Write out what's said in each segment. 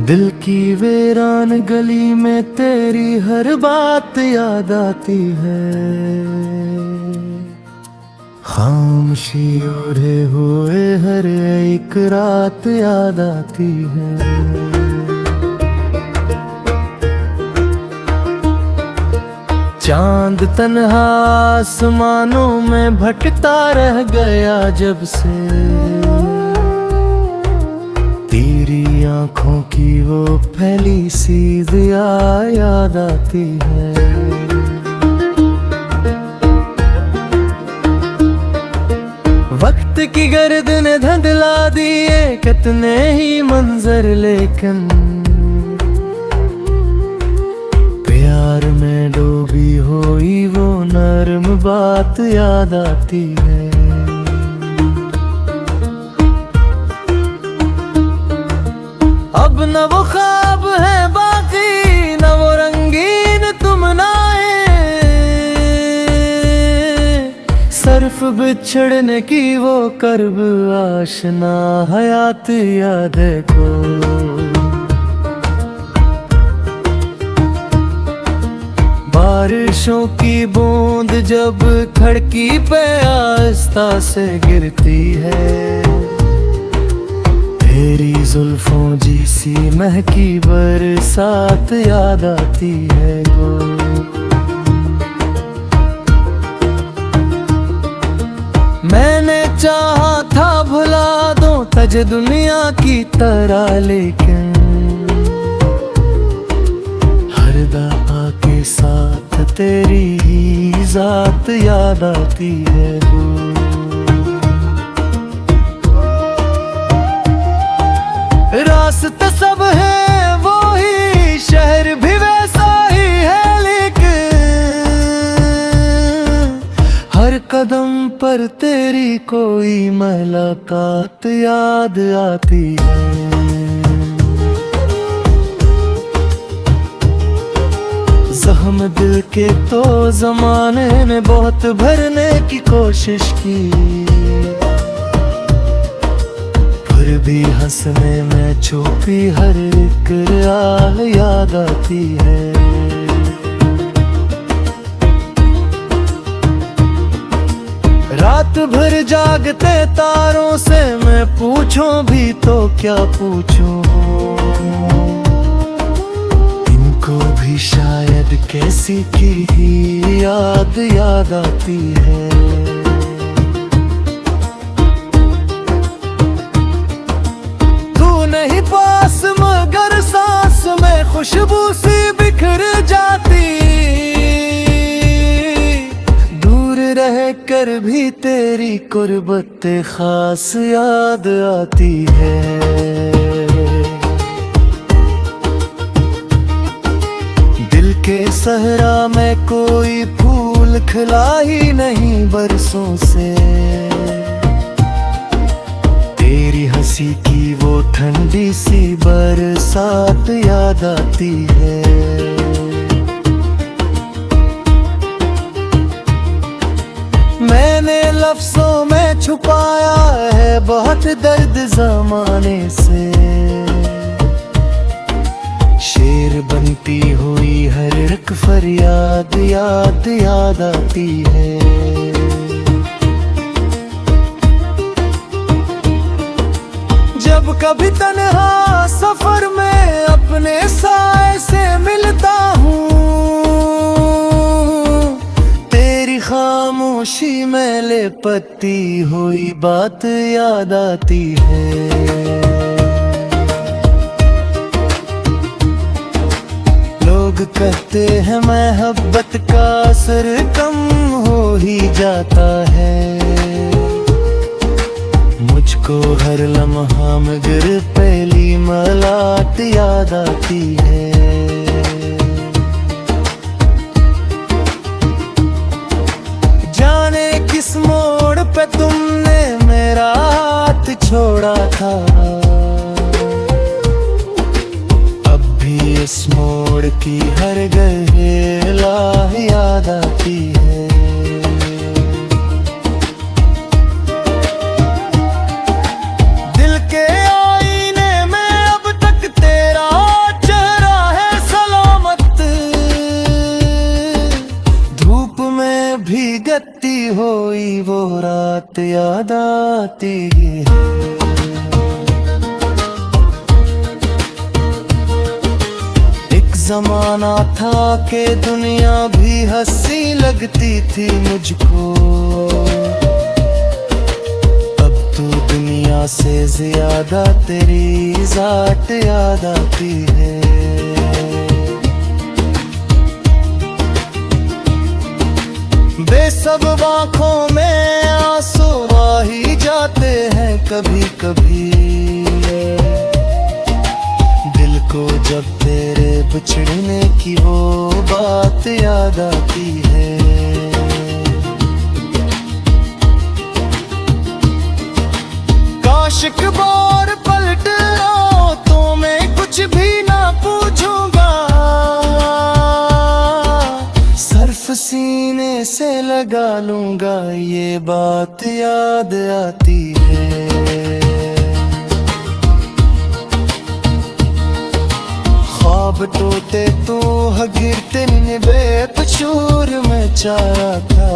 दिल की वीरान गली में तेरी हर बात याद आती है। खामोशी ओढ़े हुए हर एक रात याद आती है। चांद तन्हा आसमानों में भटकता रह गया जब से, तेरी आंखों की वो फैली सी दिया याद आती है। वक्त की गर्द ने धुंधला दिए कितने ही मंजर, लेकिन प्यार में डूबी हुई वो नर्म बात याद आती है। अब न वो ख्वाब है बाकी, न वो रंगीन तुम नाए, सिर्फ बिछड़ने की वो कर्ब आशना हयात याद को। बारिशों की बूंद जब खिड़की पे आहिस्ता से गिरती है, तेरी जुल्फों जैसी महकी बरसात याद आती है गो। मैंने चाहा था भुला दूं तज दुनिया की तरह, लेकिन हर दफा के साथ तेरी ही जात याद आती है गो। रास्ते सब है वो ही, शहर भी वैसा ही है, लेकिन हर कदम पर तेरी कोई मुलाकात याद आती है। जख्म दिल के तो जमाने ने बहुत भरने की कोशिश की, फिर भी हंसने में छुपी हर एक राह याद आती है। रात भर जागते तारों से मैं पूछूं भी तो क्या पूछूं, इनको भी शायद कैसी की ही याद आती है। नहीं पास मगर सांस में खुशबू सी बिखर जाती, दूर रह कर भी तेरी कुर्बत खास याद आती है। दिल के सहरा में कोई फूल खिला ही नहीं बरसों से, तेरी हंसी की वो ठंडी सी बरसात याद आती है। मैंने लफ्जों में छुपाया है बहुत दर्द जमाने से, शेर बनती हुई हर एक फरियाद याद आती है। जब कभी तन्हा सफर में अपने साए से मिलता हूँ, तेरी खामोशी में लिपटी हुई बात याद आती है। लोग कहते हैं मोहब्बत का असर कम हो ही जाता है, मुझको हर लम्हा मगर पहली मुलाकात याद आती है। जाने किस मोड़ पे तुमने मेरा हाथ छोड़ा था, अब भी इस मोड़ की हर गहरा याद आती है। दिल के आईने में अब तक तेरा गत्ती होई वो रात याद आती है। एक जमाना था कि दुनिया भी हंसी लगती थी मुझको, अब तो दुनिया से ज्यादा तेरी जात याद आती है। बेसब्ब आँखों में आंसू आ ही जाते हैं कभी कभी, दिल को जब तेरे बिछड़ने की वो बात याद आती है। काश एक बार पलट आओ तो मैं कुछ भी ना पूछूंगा, सर्फ सीने से लगा लूंगा ये बात याद आती है। ख्वाब टूटे तो गिरते बेकसूर में चारा था,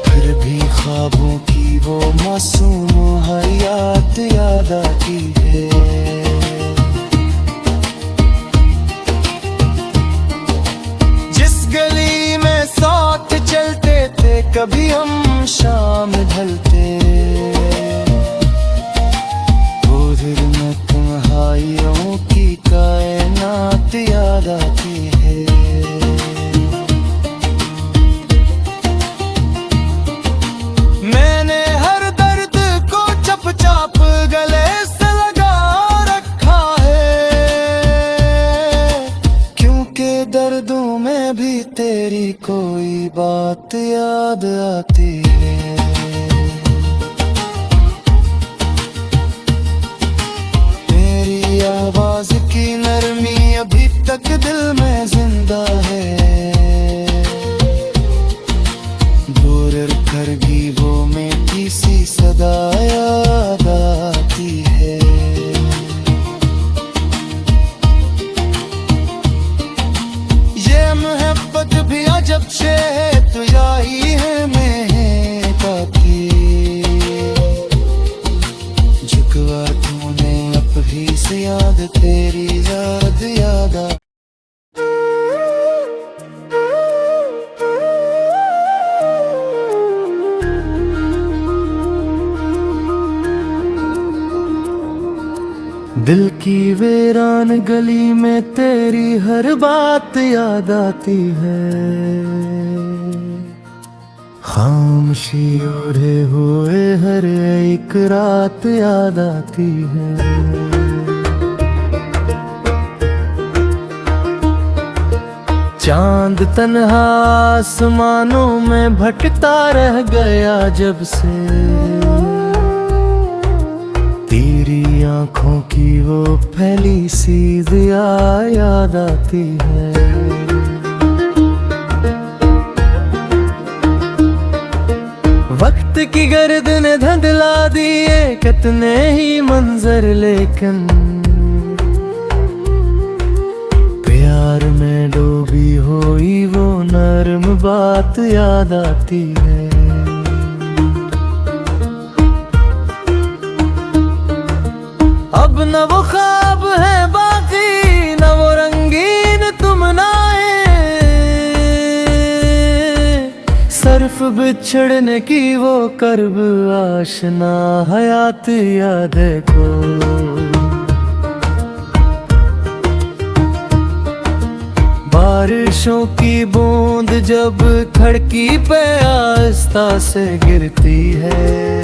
फिर भी ख्वाबों की वो मासूम हयात याद आती है। गली में साथ चलते थे कभी हम शाम ढलते, उधर में तन्हाइयों की कायनात याद आती है। मैंने हर दर्द को चुपचाप गले से लगा रखा है, क्योंकि दर्दों में भी तेरी कोई बात याद आती है। तेरी आवाज की नरमी अभी तक दिल में जिंदा है, दूर करगी वो मीठी सी सदा याद आती है। मोहब्बत भी अजब से है तो यही है महका की, झुकवा तूने अब भी से याद तेरी याद आ। दिल की वीरान गली में तेरी हर बात याद आती है, खामोशी ओढ़े हुए हर एक रात याद आती है। चांद तन्हा आसमानों में भटकता रह गया जब से, तेरी आंखों की वो फैली सी दिया याद आती है। वक्त की गर्द ने धंधला दिए कितने ही मंजर, लेकिन प्यार में डूबी हुई वो नर्म बात याद आती है। अब न वो ख्वाब है बाकी न वो रंगीन तुम नाए, सर्फ बिछड़ने की वो कर्ब आशना हयात याद को। बारिशों की बूंद जब खिड़की पे आहिस्ता से गिरती है,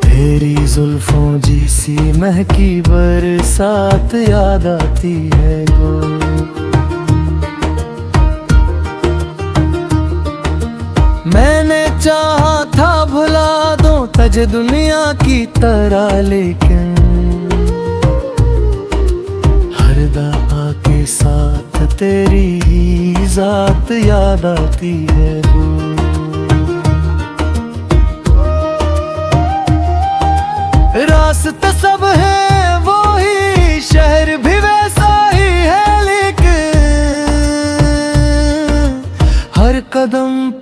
तेरी जुल्फों जैसी महकी बरसात याद आती है गो। मैंने चाहा था भुला दूं तज दुनिया की तरह, लेकिन हर दफा के साथ तेरी ही जात याद आती है गो। रास्ते सब है वो ही, शहर भी वैसा ही है, लेकिन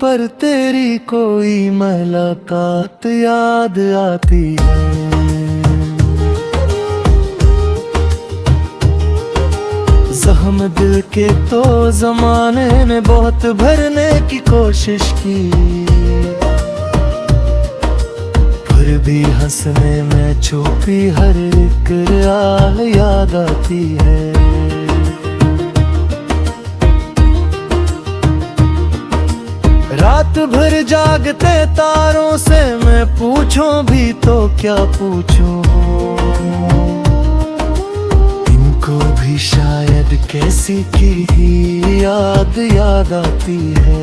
पर तेरी कोई मुलाकात याद आती है। जख्म दिल के तो जमाने ने बहुत भरने की कोशिश की, फिर भी हंसने में छुपी हर एक राह याद आती है। रात भर जागते तारों से मैं पूछूं भी तो क्या पूछूं, इनको भी शायद कैसी की ही याद आती है।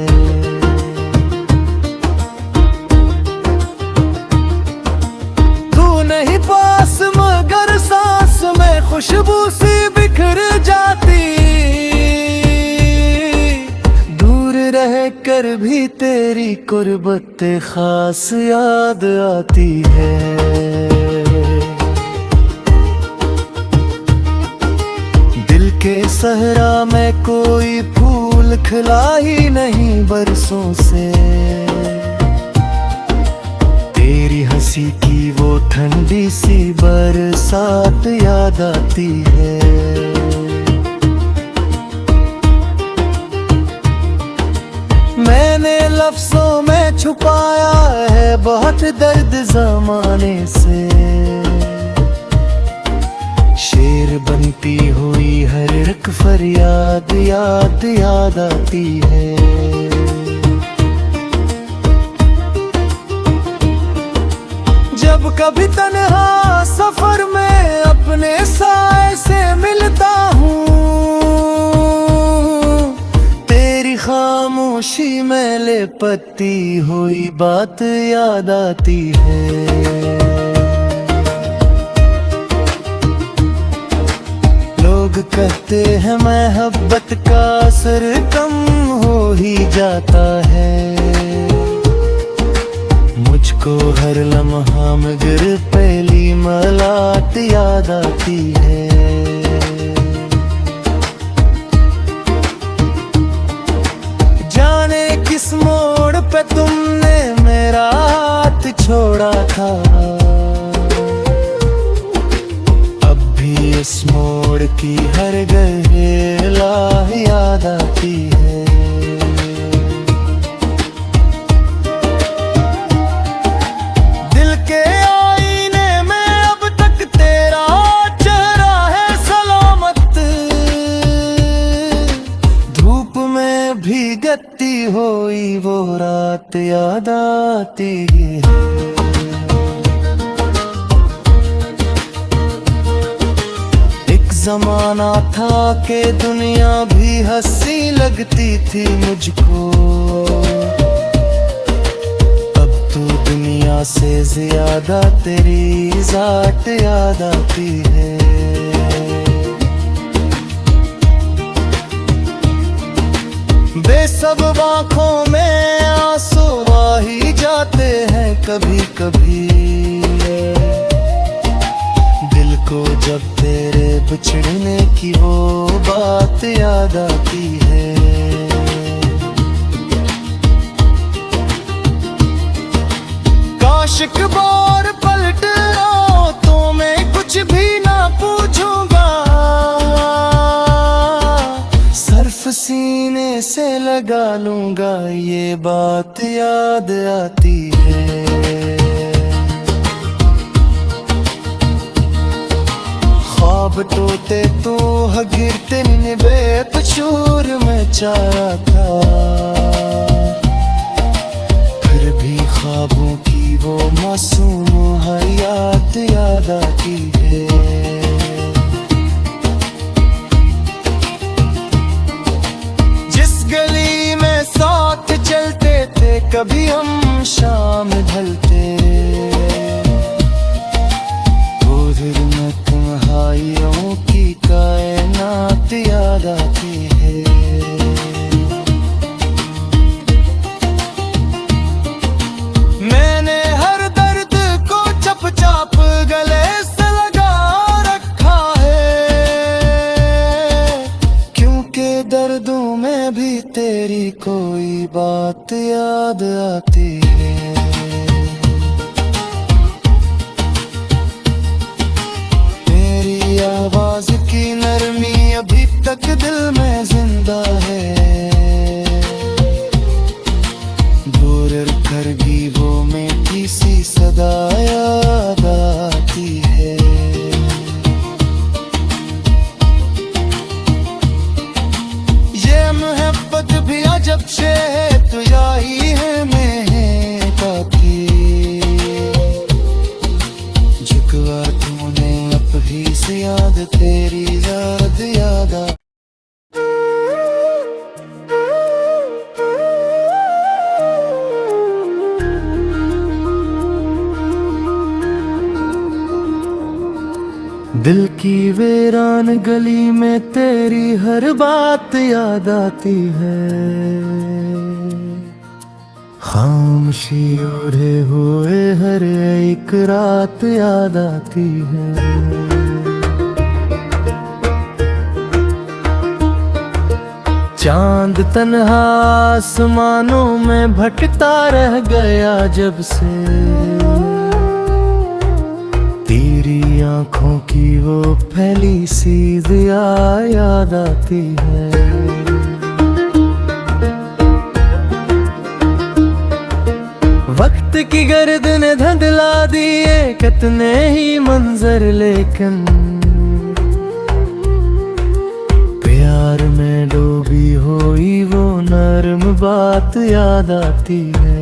तू नहीं पास मगर सांस में खुशबू सी बिखर जाती, रह कर भी तेरी कुर्बत खास याद आती है। दिल के सहरा में कोई फूल खिला ही नहीं बरसों से, तेरी हंसी की वो ठंडी सी बरसात याद आती है। मैंने लफ्जों में छुपाया है बहुत दर्द ज़माने से, शेर बनती हुई हर एक फरियाद याद आती है। जब कभी तन्हा सफर में अपने साए से मिलता हूँ, खामोशी में लिपटती हुई बात याद आती है। लोग कहते हैं मोहब्बत का असर कम हो ही जाता है, मुझको हर लम्हा मगर पहली मुलाकात याद आती है। किस मोड़ पे तुमने मेरा हाथ छोड़ा था, अब भी इस मोड़ की हर गहरा याद आती है। दिल के आईने में अब तक तेरा चेहरा है सलामत, धूप में भीगती हुई वो रात याद आती है। एक जमाना था कि दुनिया भी हंसी लगती थी मुझको, अब तो दुनिया से ज्यादा तेरी जात याद आती है। बेसब्ब आँखों में आंसू आ ही जाते हैं कभी कभी, दिल को जब तेरे बिछड़ने की वो बात याद आती है। काश एक बार पलट आओ तो मैं कुछ भी ना पूछूंगा, सीने से लगा लूंगा ये बात याद आती है। ख्वाब टूटे तो गिरते बेकसूर में चारा था, फिर भी ख्वाबों की वो मासूम हयात याद आती है। गली में साथ चलते थे कभी हम शाम ढलते, उधर में तुम्हारियों की कायनात याद आती है। मैंने हर दर्द को चुपचाप गले से लगा रखा है, क्योंकि दर्दों में भी तेरी कोई बात याद आती है। तेरी आवाज की नरमी अभी तक दिल में जिंदा है। दूर करगी वो मीठी सी सदा याद आती है। ये मोहब्बत भी अजब से है तो यही है महका की। झुकवा तूने अब ही से याद तेरी याद आ। दिल की वीरान गली में तेरी हर बात याद आती है। खामोशी ओढ़े हुए हर एक रात याद आती है। चांद तन्हा आसमानों में भटकता रह गया जब से। तेरी आंखों की वो फैली सी दिया याद आती है। वक्त की गर्द ने धुंधला दिए कितने ही मंजर, लेकिन प्यार में डूबी हुई वो नर्म बात याद आती है।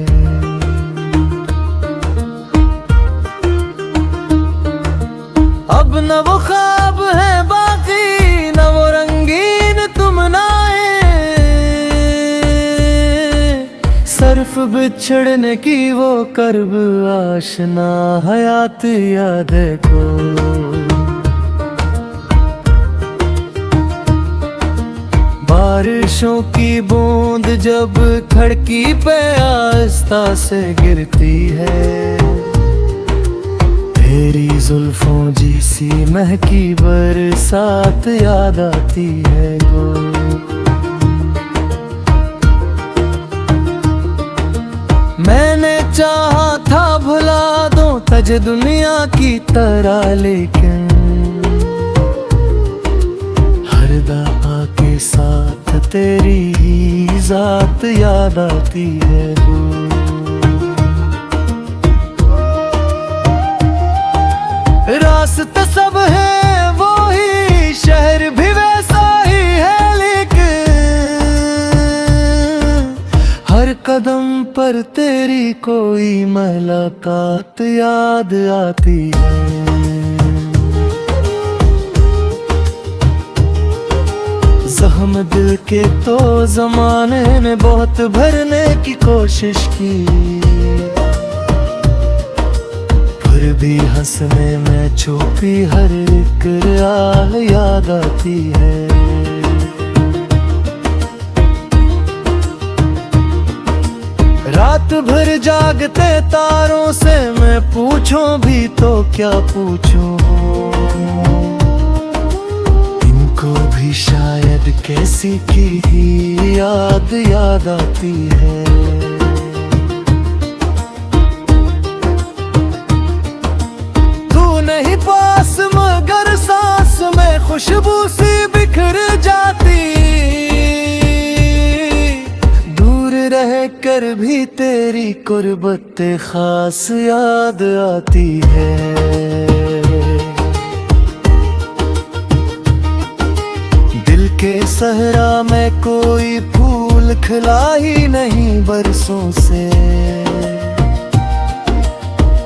अब न वो ख्वाब है बाकी न वो रंगीन तुम नाए। सिर्फ बिछड़ने की वो कर्ब आशना हयात याद को। बारिशों की बूंद जब खिड़की पे आहिस्ता से गिरती है। तेरी जुल्फों जैसी महकी बरसात याद आती है गो। मैंने चाहा था भुला दूं तज दुनिया की तरह, लेकिन हर दफा के साथ तेरी ही जात याद आती है गो। रास्ते सब है वो ही, शहर भी वैसा ही है, लेकिन हर कदम पर तेरी कोई मुलाकात याद आती है। जख्म दिल के तो जमाने ने बहुत भरने की कोशिश की, फिर भी हंसने में छुपी हर एक राह याद आती है। रात भर जागते तारों से मैं पूछूं भी तो क्या पूछूं। इनको भी शायद कैसी की ही याद आती है। नहीं पास मगर सांस में खुशबू सी बिखर जाती। दूर रह कर भी तेरी कुर्बत खास याद आती है। दिल के सहरा में कोई फूल खिला ही नहीं बरसों से।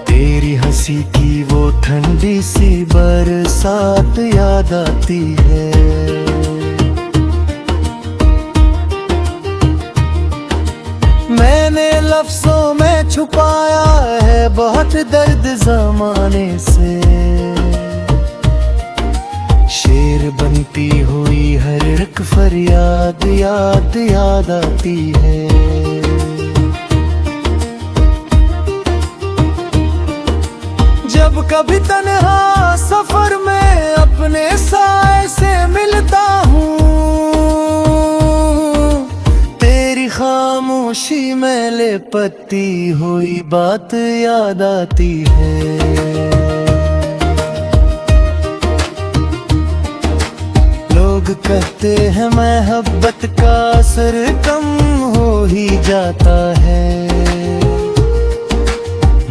तेरी हंसी की वो ठंडी सी बरसात याद आती है। मैंने लफ्जों में छुपाया है बहुत दर्द जमाने से। शेर बनती हुई हर एक फरियाद याद आती है। जब कभी तन्हा सफर में अपने साए से मिलता हूँ, पत्ती हुई बात याद आती है। लोग कहते हैं मोहब्बत का असर कम हो ही जाता है।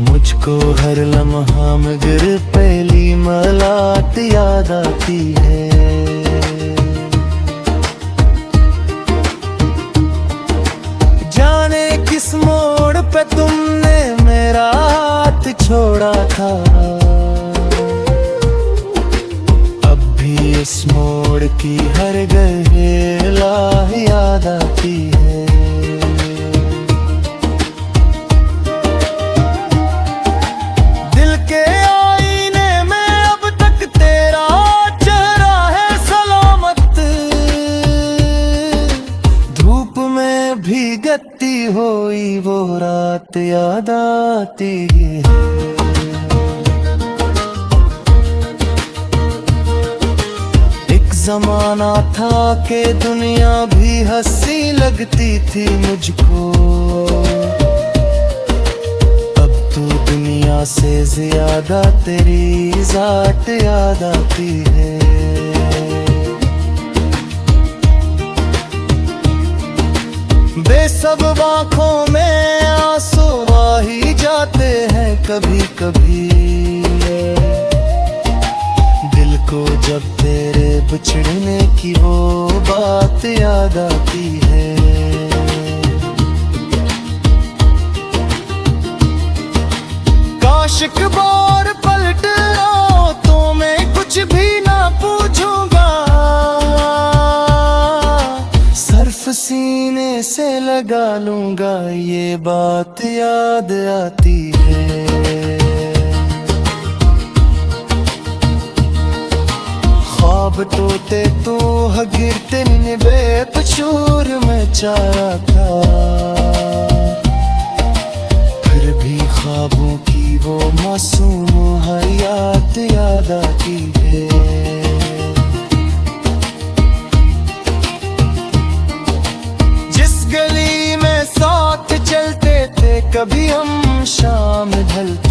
मुझको हर लम्हा मगर पहली मुलाकात याद आती है। जाने किस मोड़ पे तुमने मेरा हाथ छोड़ा था, अब भी इस मोड़ की हर गहेला याद आती है। दिल के आईने में अब तक तेरा चेहरा है सलामत, धूप में भीगती हुई वो रात याद आती है। जमाना था कि दुनिया भी हंसी लगती थी मुझको, अब तो दुनिया से ज्यादा तेरी जात याद आती है। बेसब्ब आँखों में आंसू आ ही जाते हैं कभी कभी, दिल को जब तेरे बिछड़ने की वो बात याद आती है। काश एक बार पलट आओ तो मैं कुछ भी ना पूछूंगा, सर्फ सीने से लगा लूंगा ये बात याद आती है। ख्वाब टूटे तो गिरते बेकसूर में चारा था, फिर भी ख्वाबों की वो मासूम हयात याद आती है। जिस गली में साथ चलते थे कभी हम शाम ढलते